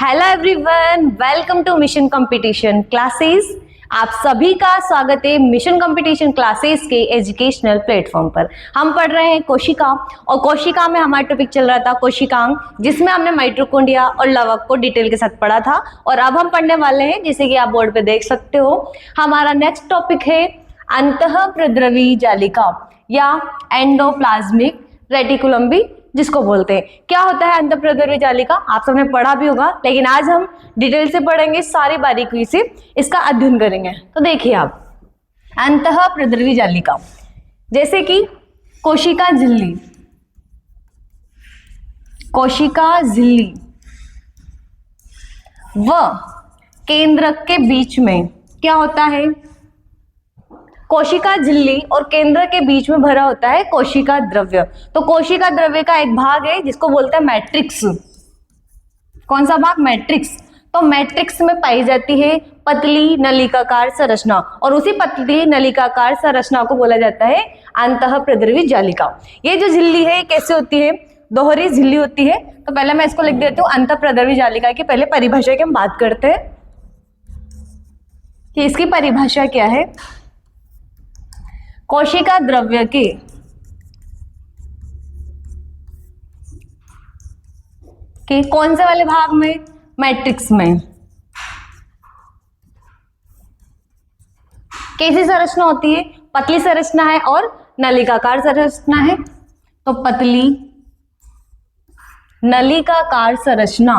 Hello everyone, welcome to mission competition classes. आप सभी का स्वागत है मिशन कंपटीशन क्लासेस के एजुकेशनल प्लेटफॉर्म पर। हम पढ़ रहे हैं कोशिका, और कोशिका में हमारा टॉपिक चल रहा था कोशिकांग, जिसमें हमने माइटोकॉन्ड्रिया और लवक को डिटेल के साथ पढ़ा था। और अब हम पढ़ने वाले हैं, जैसे कि आप बोर्ड पे देख सकते हो, हमारा नेक्स्ट टॉपिक है अंतःप्रद्रवी जालिका या एंडोप्लाज्मिक रेटिकुलम भी जिसको बोलते हैं। क्या होता है अंतःप्रद्रवी जालिका, आप सबने पढ़ा भी होगा, लेकिन आज हम डिटेल से पढ़ेंगे, सारी बारीकी से इसका अध्ययन करेंगे। तो देखिए आप, अंतःप्रद्रवी जालिका जैसे कि कोशिका झिल्ली, कोशिका झिल्ली व केंद्रक के बीच में क्या होता है, कोशिका झिल्ली और केंद्र के बीच में भरा होता है कोशिका द्रव्य। तो कोशिका द्रव्य का एक भाग है जिसको बोलते हैं मैट्रिक्स। कौन सा भाग? मैट्रिक्स। तो मैट्रिक्स में पाई जाती है पतली नलिकाकार संरचना, और उसी पतली नलिकाकार संरचना को बोला जाता है अंतःप्रद्रवी जालिका। ये जो झिल्ली है कैसे होती है? दोहरी झिल्ली होती है। तो पहले मैं इसको लिख देती हूँ अंतःप्रद्रवी जालिका की पहले परिभाषा की हम बात करते हैं कि इसकी परिभाषा क्या है। कोशिका द्रव्य के कौन से वाले भाग में? मैट्रिक्स में। कैसी संरचना होती है? पतली संरचना है और नलिकाकार संरचना है। तो पतली नलिकाकार संरचना,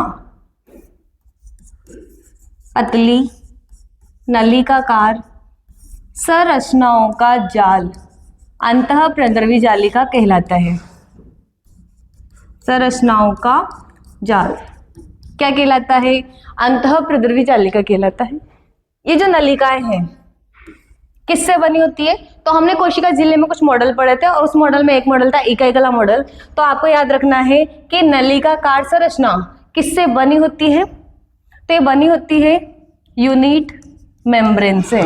पतली नलिकाकार संरचनाओं का जाल अंतःप्रद्रवी जालिका कहलाता है। संरचनाओं का जाल क्या कहलाता है? अंतःप्रद्रवी जालिका कहलाता है। ये जो नलिकाएं हैं किससे बनी होती है? तो हमने कोशिका झिल्ली में कुछ मॉडल पढ़े थे, और उस मॉडल में एक मॉडल था इकाईकला मॉडल। तो आपको याद रखना है कि नलिकाकार संरचना किससे बनी होती है? तो ये बनी होती है यूनिट मेम्ब्रेन से।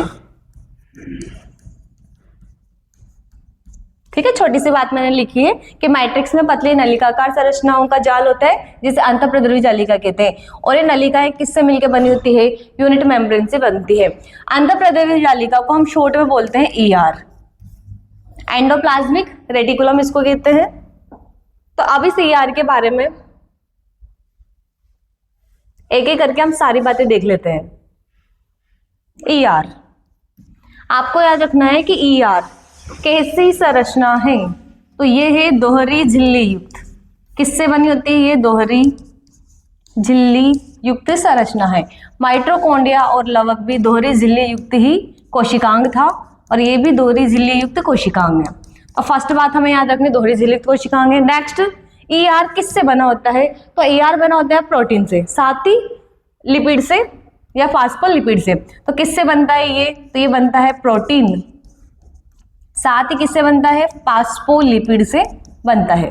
ठीक है, छोटी सी बात मैंने लिखी है कि मैट्रिक्स में पतली नलिकाकार संरचनाओं का जाल होता है जिसे अंतःप्रद्रवी जालिका कहते हैं, और ये नलिकाएं किससे मिलकर बनी होती है? यूनिट मेम्ब्रेन से बनती है। अंतःप्रद्रवी जालिका को हम शॉर्ट में बोलते हैं ईआर, एंडोप्लाज्मिक रेटिकुलम इसको कहते हैं। तो अब इस ईआर के बारे में एक एक करके हम सारी बातें देख लेते हैं। ईआर आपको याद रखना है कि ईआर कैसी संरचना है? तो ये है दोहरी झिल्ली युक्त। किससे बनी होती है? ये दोहरी झिल्ली युक्त संरचना है। माइटोकॉन्ड्रिया और लवक भी दोहरी झिल्ली युक्त ही कोशिकांग था, और ये भी दोहरी झिल्ली युक्त कोशिकांग है। तो फर्स्ट बात हमें याद रखनी, दोहरी झिल्ली युक्त कोशिकांग है। नेक्स्ट, ईआर किससे बना होता है? तो ईआर बना होता है प्रोटीन से, साथ ही लिपिड से या फास्फोलिपिड से। तो किससे बनता है ये? तो ये बनता है प्रोटीन, साथ ही किससे बनता है? फास्फोलिपिड से बनता है,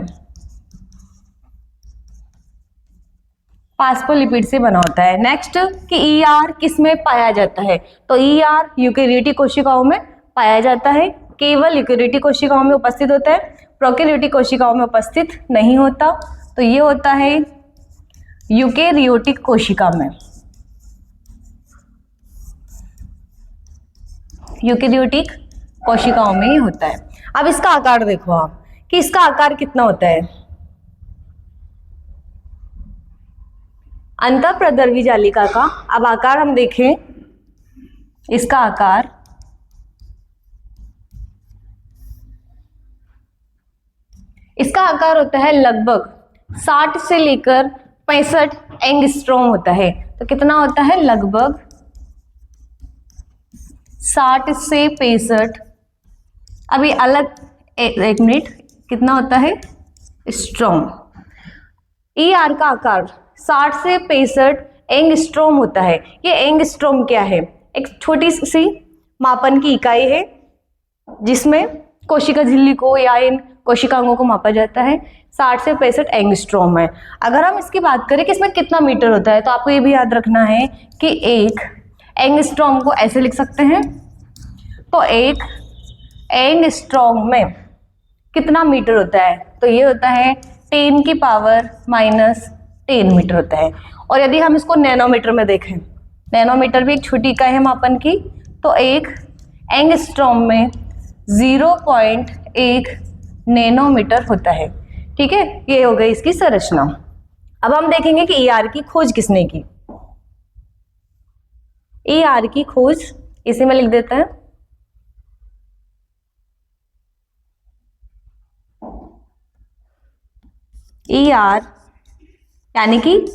फास्फोलिपिड से बना होता है। नेक्स्ट कि ईआर किस में पाया जाता है? तो ईआर यूकेरियोटिक कोशिकाओं में पाया जाता है। केवल यूकेरियोटिक कोशिकाओं में उपस्थित होता है, प्रोकैरियोटिक कोशिकाओं में उपस्थित नहीं होता। तो ये होता है यूकेरियोटिक कोशिका में, यूकेरियोटिक कोशिकाओं में ही होता है। अब इसका आकार देखो आप कि इसका आकार कितना होता है। अंतःप्रद्रवी जालिका का अब आकार हम देखें, इसका आकार होता है लगभग 60 से लेकर 65 एंगस्ट्रॉम होता है। तो कितना होता है? लगभग 60 से 65, अभी अलग एक मिनट, कितना होता है? स्ट्रॉम। ईआर का आकार 60 से 65 एंगस्ट्रॉम होता है। ये एंगस्ट्रॉम क्या है? एक छोटी सी मापन की इकाई है जिसमें कोशिका झिल्ली को या इन कोशिकांगों को मापा जाता है। 60 से 65 एंगस्ट्रॉम है। अगर हम इसकी बात करें कि इसमें कितना मीटर होता है, तो आपको ये भी याद रखना है कि एक एंगस्ट्रॉम को ऐसे लिख सकते हैं। तो एक एंगस्ट्रॉम में कितना मीटर होता है? तो ये होता है 10⁻⁻10 मीटर होता है। और यदि हम इसको नैनोमीटर में देखें, नैनोमीटर भी एक छोटी इकाई है मापन की, तो एक एंगस्ट्रॉम में 0.1 नैनोमीटर होता है। ठीक है, ये हो गई इसकी संरचना। अब हम देखेंगे कि ER की खोज किसने की। ER की खोज इसी में लिख देते हैं। ER यानी कि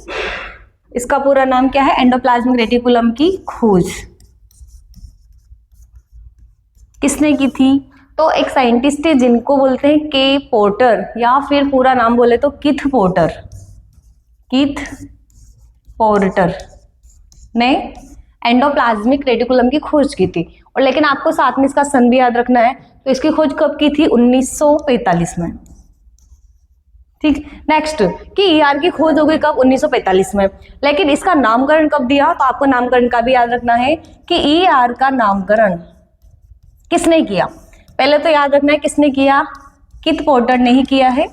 इसका पूरा नाम क्या है, एंडोप्लाज्मिक रेटिकुलम की खोज किसने की थी? तो एक साइंटिस्ट है जिनको बोलते हैं के पोर्टर, या फिर पूरा नाम बोले तो कीथ पोर्टर। कीथ पोर्टर ने एंडोप्लाज्मिक रेटिकुलम की खोज की थी। और लेकिन आपको साथ में इसका सन भी याद रखना है। तो इसकी खोज कब की थी? 1945 में। ठीक, नेक्स्ट कि ER की खोज हो गई कब? 1945 में। लेकिन इसका नामकरण कब दिया? तो आपको नामकरण का भी याद रखना है कि ER का नामकरण किसने किया। पहले तो याद रखना है किसने किया, कीथ पोर्टर ने ही किया है।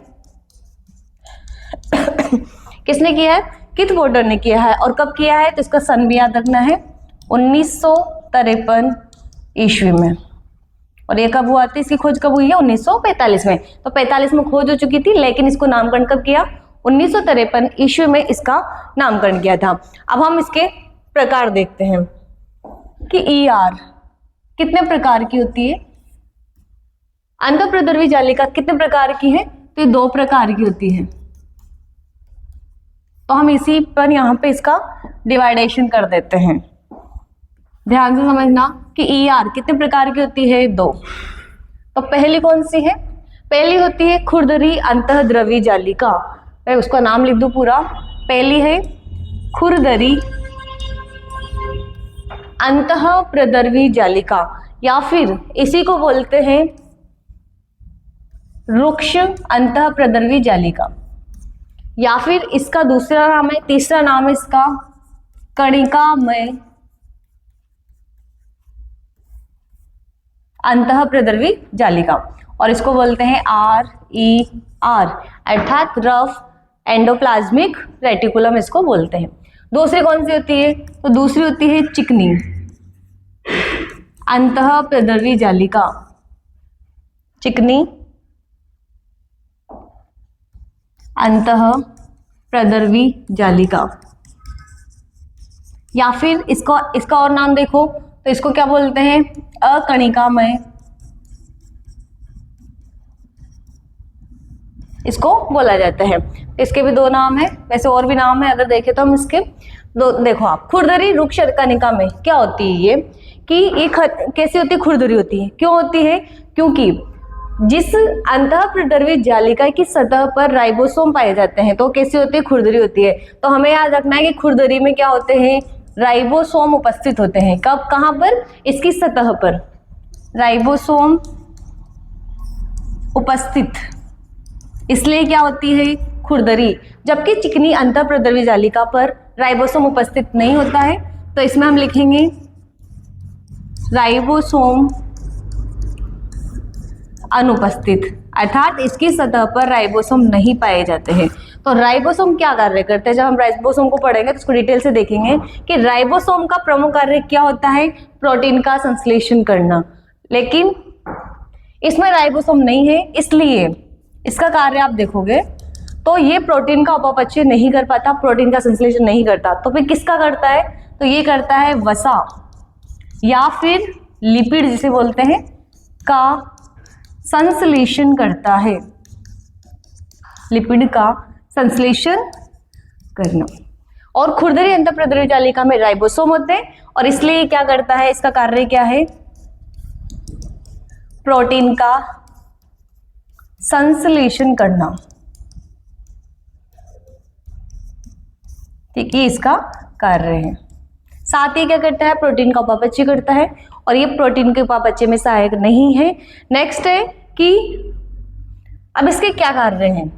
किसने किया है? कीथ पोर्टर ने किया है। और कब किया है? तो इसका सन भी याद रखना है, 1953 ईस्वी में। और ये कब हुआ था? इसकी खोज कब हुई है? 1945 में। तो 45 में खोज हो चुकी थी, लेकिन इसको नामकरण कब किया? 1953 ईस्वी में इसका नामकरण किया था। अब हम इसके प्रकार देखते हैं कि ER कितने प्रकार की होती है। अंतःप्रद्रवी जालिका कितने प्रकार की है? तो ये 2 प्रकार की होती है। तो हम इसी पर यहाँ पे इसका डिवाइडेशन कर देते हैं। ध्यान से समझना कि ER कितने प्रकार की होती है? 2। तो पहली कौन सी है? पहली होती है खुरदरी अंतःद्रवी जालिका। मैं उसका नाम लिख दूं पूरा। पहली है खुरदरी अंतःप्रद्रवी जालिका, या फिर इसी को बोलते हैं रुक्ष अंतःप्रद्रवी जालिका, या फिर इसका दूसरा नाम है, तीसरा नाम है इसका कणिकामय अंतःप्रद्रवी जालिका। और इसको बोलते हैं RER, अर्थात रफ एंडोप्लाज्मिक रेटिकुलम इसको बोलते हैं। दूसरी कौन सी होती है? तो दूसरी होती है चिकनी अंतःप्रद्रवी जालिका। चिकनी अंतःप्रद्रवी जालिका, या फिर इसका और नाम देखो तो इसको क्या बोलते हैं? अकणिकामय इसको बोला जाता है। इसके भी 2 नाम है, वैसे और भी नाम है, अगर देखें तो हम इसके 2 देखो आप। खुरदरी रुक्ष कणिका में क्या होती है ये कि ये कैसी होती है? खुरदरी होती है। क्यों होती है? क्योंकि जिस अंतःप्रद्रवी जालिका की सतह पर राइबोसोम पाए जाते हैं तो कैसी होती है? खुरदरी होती है। तो हमें याद रखना है कि खुरदरी में क्या होते हैं? राइबोसोम उपस्थित होते हैं। कब? कहां पर? इसकी सतह पर राइबोसोम उपस्थित, इसलिए क्या होती है? खुरदरी। जबकि चिकनी अंतःप्रद्रवी जालिका पर राइबोसोम उपस्थित नहीं होता है, तो इसमें हम लिखेंगे राइबोसोम अनुपस्थित, अर्थात इसकी सतह पर राइबोसोम नहीं पाए जाते हैं। तो राइबोसोम क्या कार्य करते हैं? जब हम राइबोसोम को पढ़ेंगे तो उसको डिटेल से देखेंगे कि राइबोसोम का प्रमुख कार्य क्या होता है? प्रोटीन का संश्लेषण करना। लेकिन इसमें राइबोसोम नहीं है, इसलिए इसका कार्य आप देखोगे तो ये प्रोटीन का उपापचय नहीं कर पाता, प्रोटीन का संश्लेषण नहीं करता। तो फिर किसका करता है? तो ये करता है वसा या फिर लिपिड जिसे बोलते हैं का संश्लेषण करता है। लिपिड का संश्लेषण करना। और खुरदरी अंतःप्रद्रवी जालिका में राइबोसोम होते हैं और इसलिए क्या करता है? इसका कार्य क्या है? प्रोटीन का संश्लेषण करना। ठीक है, इसका कार्य है। साथ ही क्या करता है? प्रोटीन का उपापचय करता है, और ये प्रोटीन के उपापचय में सहायक नहीं है। नेक्स्ट है कि अब इसके क्या कार्य हैं?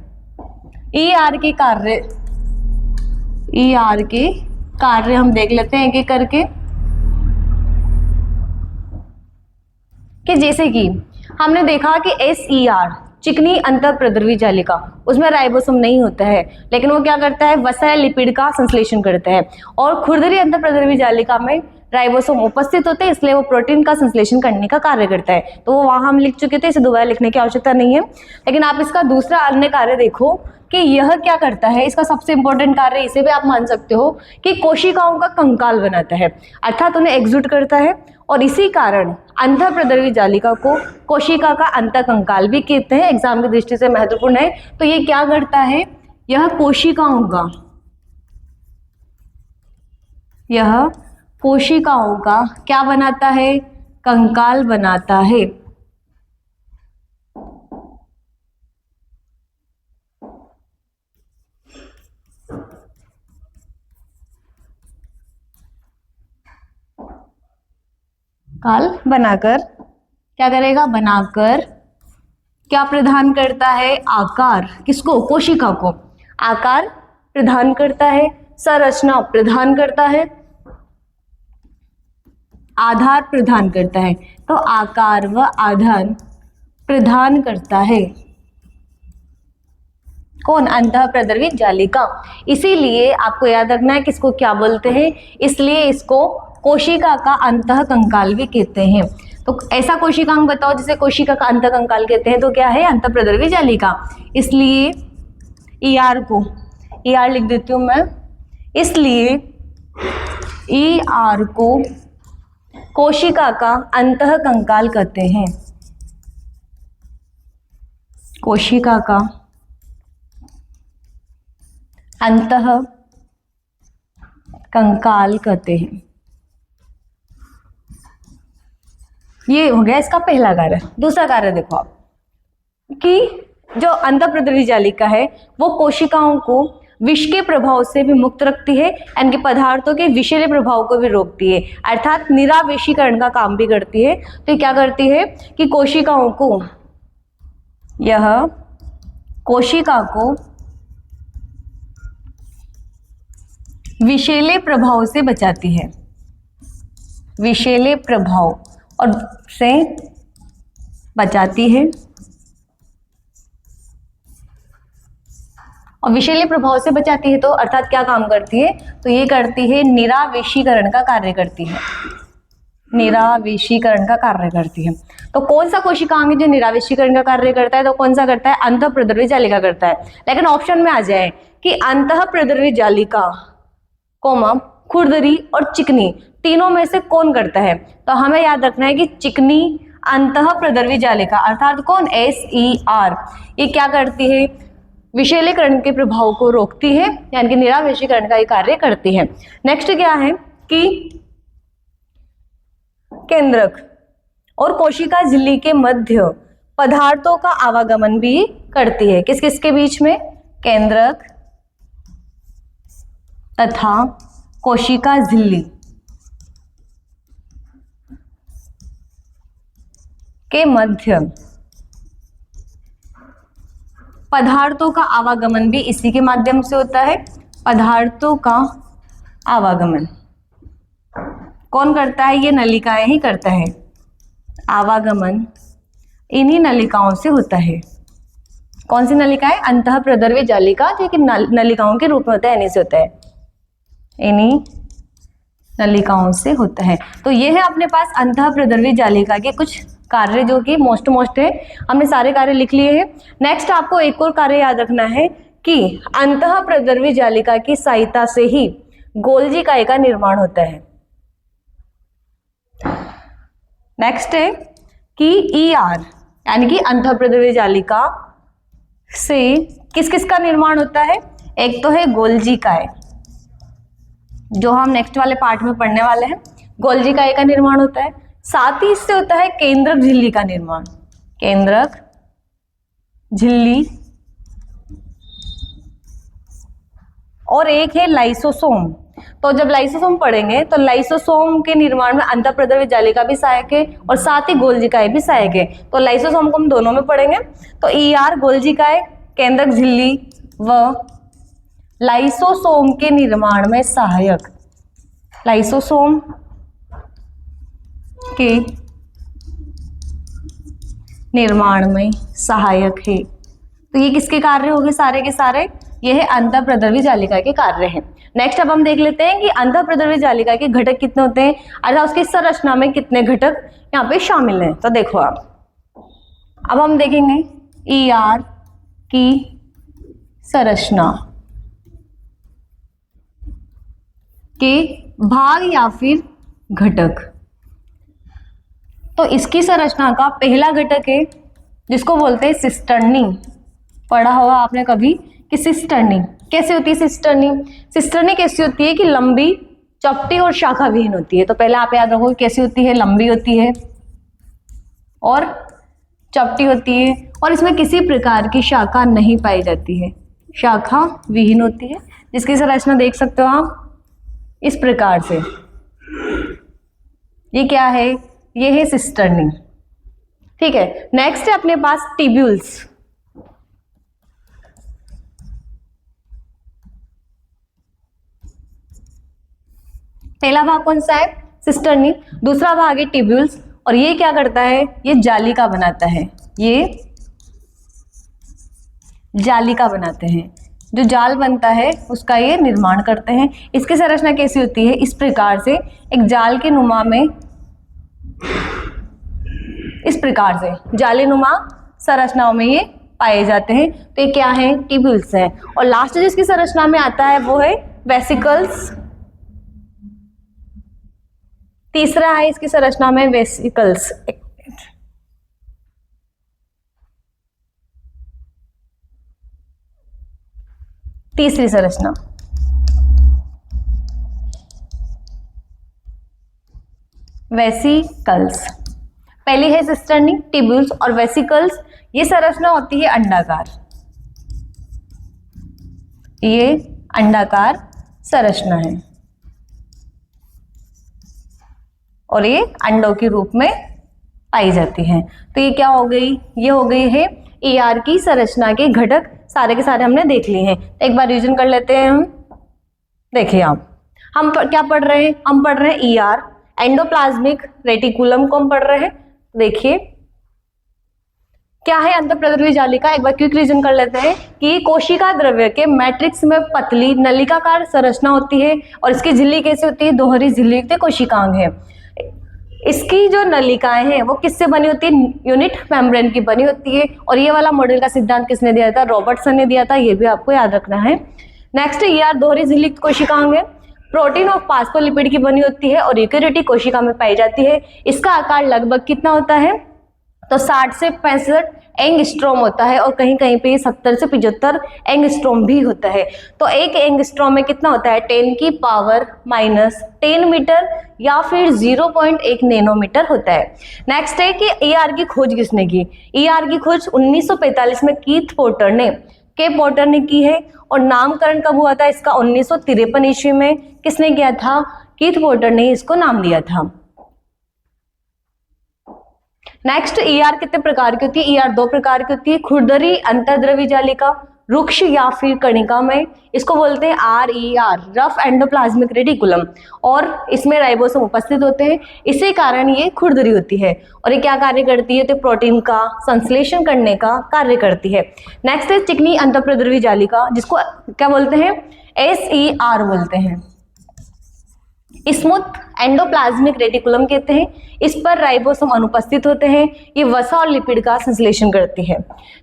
ER के कार्य, ER के कार्य हम देख लेते हैं एक एक करके। कि जैसे कि हमने देखा कि SER चिकनी अंतःप्रद्रवी जालिका, उसमें राइबोसोम नहीं होता है, लेकिन वो क्या करता है, वसा लिपिड का संश्लेषण करता है। और खुरदरी अंतःप्रद्रवी जालिका में राइबोसोम उपस्थित होते हैं, इसलिए वो प्रोटीन का संश्लेषण करने का कार्य करता है। तो वो वहां हम लिख चुके थे, इसे दोबारा लिखने की आवश्यकता नहीं है। लेकिन आप इसका दूसरा अन्य कार्य देखो कि यह क्या करता है। इसका सबसे इंपॉर्टेंट कार्य, इसे भी आप मान सकते हो कि कोशिकाओं का कंकाल बनाता है, अर्थात उन्हें एक्सुट करता है। और इसी कारण अंतःप्रद्रवी जालिका को कोशिका का अंतःकंकाल भी कहते हैं, एग्जाम की दृष्टि से महत्वपूर्ण है। तो ये क्या करता है, यह कोशिकाओं का क्या बनाता है, कंकाल बनाता है। काल बनाकर क्या करेगा, बनाकर क्या प्रदान करता है, आकार, किसको, कोशिका को आकार प्रदान करता है, संरचना प्रदान करता है, आधार प्रदान करता है। तो आकार व आधार प्रदान करता है कौन, अंतःप्रद्रवी जालिका। इसीलिए आपको याद रखना है किसको क्या बोलते हैं, इसलिए इसको कोशिका का अंतःकंकाल भी कहते हैं। तो ऐसा कोशिकांग बताओ जिसे कोशिका का अंतःकंकाल कहते हैं, तो क्या है, अंतःप्रद्रवी जालिका। इसलिए ER को, ER लिख देती हूं मैं, इसलिए ER को कोशिका का अंतःकंकाल कहते हैं, कोशिका का अंतःकंकाल कहते हैं। ये हो गया इसका पहला कार्य। दूसरा कार्य देखो आप कि जो अंतःप्रद्रवी जालिका है वो कोशिकाओं को विष के प्रभाव से भी मुक्त रखती है, यानी कि पदार्थों के विषैले प्रभाव को भी रोकती है, अर्थात निरावेशीकरण का काम भी करती है। तो क्या करती है कि कोशिकाओं को, यह कोशिका को विषैले प्रभाव से बचाती है, विषैले प्रभाव और से बचाती है। और विषैले प्रभाव से बचाती है तो अर्थात क्या काम करती है, तो ये करती है निरावेशीकरण का कार्य करती है, निरावेशीकरण का कार्य करती है। तो कौन सा कोशिकांग है जो निरावेशीकरण का कार्य करता है, तो कौन सा करता है, अंतःप्रद्रवी जालिका करता है। लेकिन ऑप्शन में आ जाए कि अंतःप्रद्रवी जालिका कोमा खुरदरी और चिकनी, तीनों में से कौन करता है, तो हमें याद रखना है कि चिकनी अंतःप्रद्रवी जालिका अर्थात कौन, SER, ये क्या करती है, विषैलीकरण के प्रभाव को रोकती है, यानी कि निरावेशीकरण का ये कार्य करती है। नेक्स्ट क्या है कि केंद्रक और कोशिका झिल्ली के मध्य पदार्थों का आवागमन भी करती है। किस किस के बीच में, केंद्रक तथा कोशिका झिल्ली के मध्य पदार्थों का आवागमन भी इसी के माध्यम से होता है। पदार्थों का आवागमन कौन करता है, ये नलिकाएं ही करता है, आवागमन इन्हीं नलिकाओं से होता है। कौन सी नलिकाएं, अंतःप्रद्रवी जालिका, जो कि नलिकाओं के रूप में होता है, इन्हीं से होता है, इन्हीं नलिकाओं से होता है। तो ये है अपने पास अंतःप्रद्रवी जालिका के कुछ कार्य जो कि मोस्ट है, हमने सारे कार्य लिख लिए हैं। नेक्स्ट आपको एक और कार्य याद रखना है कि अंतःप्रद्रवी जालिका की सहायता से ही गोल्जी इकाई का निर्माण होता है। नेक्स्ट है कि ER यानी कि अंतःप्रद्रवी जालिका से किस किस का निर्माण होता है, एक तो है गोल्जी इकाई, जो हम नेक्स्ट वाले पार्ट में पढ़ने वाले हैं, गोल्जी इकाई का निर्माण होता है। साथ ही इससे होता है केंद्रक झिल्ली का निर्माण, केंद्रक झिल्ली, और एक है लाइसोसोम। तो जब लाइसोसोम पढ़ेंगे तो लाइसोसोम के निर्माण में अंतःप्रद्रवी जालिका भी सहायक है और साथ ही गोल्जी इकाई भी सहायक है। तो लाइसोसोम को हम दोनों में पढ़ेंगे। तो ER गोल्जी इकाई, केंद्रक झिल्ली व लाइसोसोम के निर्माण में सहायक, लाइसोसोम के निर्माण में सहायक है। तो ये किसके कार्य हो गए सारे के सारे? ये है अंतःप्रद्रवी जालिका के कार्य हैं। नेक्स्ट अब हम देख लेते हैं कि अंतःप्रद्रवी जालिका के घटक कितने होते हैं, अर्थात उसकी संरचना में कितने घटक यहाँ पे शामिल हैं। तो देखो आप, अब हम देखेंगे ER की संरचना के भाग या फिर घटक। तो इसकी संरचना का पहला घटक है जिसको बोलते हैं सिस्टर्नी। पढ़ा होगा आपने कभी कि सिस्टर्नी कैसे होती है। सिस्टर्नी कैसी होती है कि लंबी, चपटी और शाखा विहीन होती है। तो पहले आप याद रखो कैसी होती है, लंबी होती है और चपटी होती है, और इसमें किसी प्रकार की शाखा नहीं पाई जाती है, शाखा विहीन होती है, जिसकी संरचना देख सकते हो आप इस प्रकार से। ये क्या है? ये है सिस्टर्नी। ठीक है, नेक्स्ट है अपने पास टिब्यूल्स। पहला भाग कौन सा है? सिस्टर्नी। दूसरा भाग है टिब्यूल्स, और ये क्या करता है? ये जालिका बनाता है। ये जालिका बनाते हैं, जो जाल बनता है उसका ये निर्माण करते हैं। इसकी संरचना कैसी होती है? इस प्रकार से, एक जाल के नुमा में, इस प्रकार से जालीनुमा संरचनाओं में ये पाए जाते हैं। तो ये क्या है? टिब्यूल्स हैं। और लास्ट जिसकी संरचना में आता है वो है वेसिकल्स। तीसरा है इसकी संरचना में वेसिकल्स। तीसरी संरचना वेसिकल्स। पहली है सिस्टर्नी, टिब्यूल्स और वेसिकल्स। ये संरचना होती है अंडाकार। ये अंडाकार संरचना है और ये अंडों के रूप में पाई जाती है। तो ये क्या हो गई? ये हो गई है ER की संरचना के घटक। सारे के सारे हमने देख लिए हैं। तो एक बार रिवीजन कर लेते हैं हम। देखिए आप, हम क्या पढ़ रहे हैं? हम पढ़ रहे हैं ER, एंडोप्लाज्मिक रेटिकुलम को हम पढ़ रहे हैं। देखिए क्या है अंतःप्रद्रवी जालिका, एक बार क्विक रिवीजन कर लेते हैं कि कोशिका द्रव्य के मैट्रिक्स में पतली नलिकाकार संरचना होती है, और इसकी झिल्ली कैसी होती है? दोहरी झिल्ली युक्त कोशिकांग है। इसकी जो नलिकाएं हैं वो किससे बनी होती है? यूनिट मेम्ब्रेन की बनी होती है। और ये वाला मॉडल का सिद्धांत किसने दिया था? रॉबर्टसन ने दिया था। ये भी आपको याद रखना है। नेक्स्ट ER दोहरी झिल्ली युक्त कोशिकांग है, प्रोटीन और फास्फोलिपिड की बनी होती है और यूकेरियोटिक कोशिका में पाई जाती है। इसका आकार लगभग कितना होता है? तो 60 से 65 एंगस्ट्रोम होता है, और कहीं कहीं पे 70 से 75 एंगस्ट्रोम भी होता है। तो एक एंगस्ट्रोम में कितना होता है? 10⁻⁻10 मीटर या फिर 0.1 नैनोमीटर होता है। नेक्स्ट है कि ER की खोज किसने की? ER की खोज 1945 में कीथ पोर्टर ने की है, और नामकरण कब हुआ था इसका? 1953 ईस्वी में। किसने किया था? कीथ पोर्टर ने इसको नाम दिया था। नेक्स्ट ER कितने प्रकार की होती है? ER 2 प्रकार की होती है, खुरदरी अंतःद्रवी जालिका, रुक्ष या फिर कणिका में। इसको बोलते हैं RER, रफ एंडोप्लाज्मिक रेटिकुलम, और इसमें राइबोसोम उपस्थित होते हैं। इसी कारण ये खुरदरी होती है। और ये क्या कार्य करती है? तो प्रोटीन का संश्लेषण करने का कार्य करती है। नेक्स्ट है चिकनी अंतःप्रद्रवी जालिका, जिसको क्या बोलते हैं? SER बोलते हैं, स्मूथ एंडोप्लाज्मिक रेटिकुलम कहते हैं। इस पर राइबोसोम अनुपस्थित होते हैं। ये वसा और लिपिड का संश्लेषण करती है।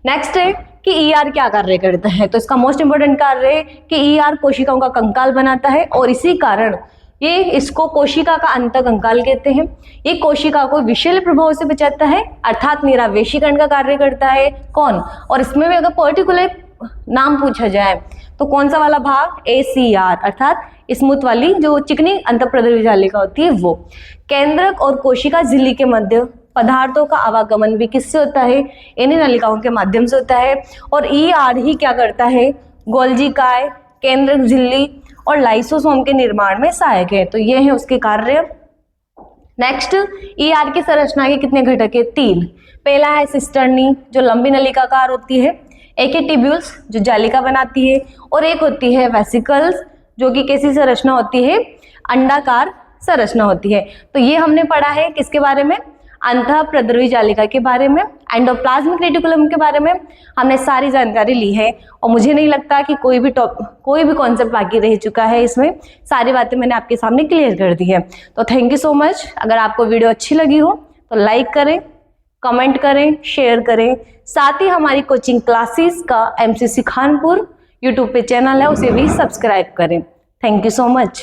नेक्स्ट है कि ER क्या कार्य करता है? तो इसका मोस्ट इंपोर्टेंट कार्य है कि ER कोशिकाओं का कंकाल बनाता है, और इसी कारण ये इसको कोशिका का अंतःकंकाल कहते हैं। ये कोशिका को विषैले प्रभाव से बचाता है, अर्थात निरावेशीकरण का कार्य करता है। कौन? और इसमें भी अगर पर्टिकुलर नाम पूछा जाए तो कौन सा वाला भाग? ACR, अर्थात स्मूथ वाली जो चिकनी अंतःप्रद्रवी जालिका होती है वो। केंद्रक और कोशिका झिल्ली के मध्य पदार्थों का आवागमन भी किससे होता है? इन्हीं नलिकाओं के माध्यम से होता है। और ER ही क्या करता है? गोल्जी काय, केंद्रक झिल्ली और लाइसोसोम के निर्माण में सहायक है। तो ये है उसके कार्य। नेक्स्ट ER की संरचना के कितने घटक है? 3। पहला है सिस्टर्नी, जो लंबी नलिकाकार होती है। एक है टिब्यूल्स, जो जालिका बनाती है, और एक होती है वेसिकल्स, जो कि कैसी संरचना होती है? अंडाकार संरचना होती है। तो ये हमने पढ़ा है किसके बारे में? अंतः प्रद्रवी जालिका के बारे में, एंडोप्लाज्मिक रेटिकुलम के बारे में हमने सारी जानकारी ली है और मुझे नहीं लगता कि कोई भी कॉन्सेप्ट बाकी रह चुका है। इसमें सारी बातें मैंने आपके सामने क्लियर कर दी है। तो थैंक यू सो मच। अगर आपको वीडियो अच्छी लगी हो तो लाइक करें, कमेंट करें, शेयर करें। साथ ही हमारी कोचिंग क्लासेस का MCC खानपुर यूट्यूब पे चैनल है, उसे भी सब्सक्राइब करें। Thank you so much.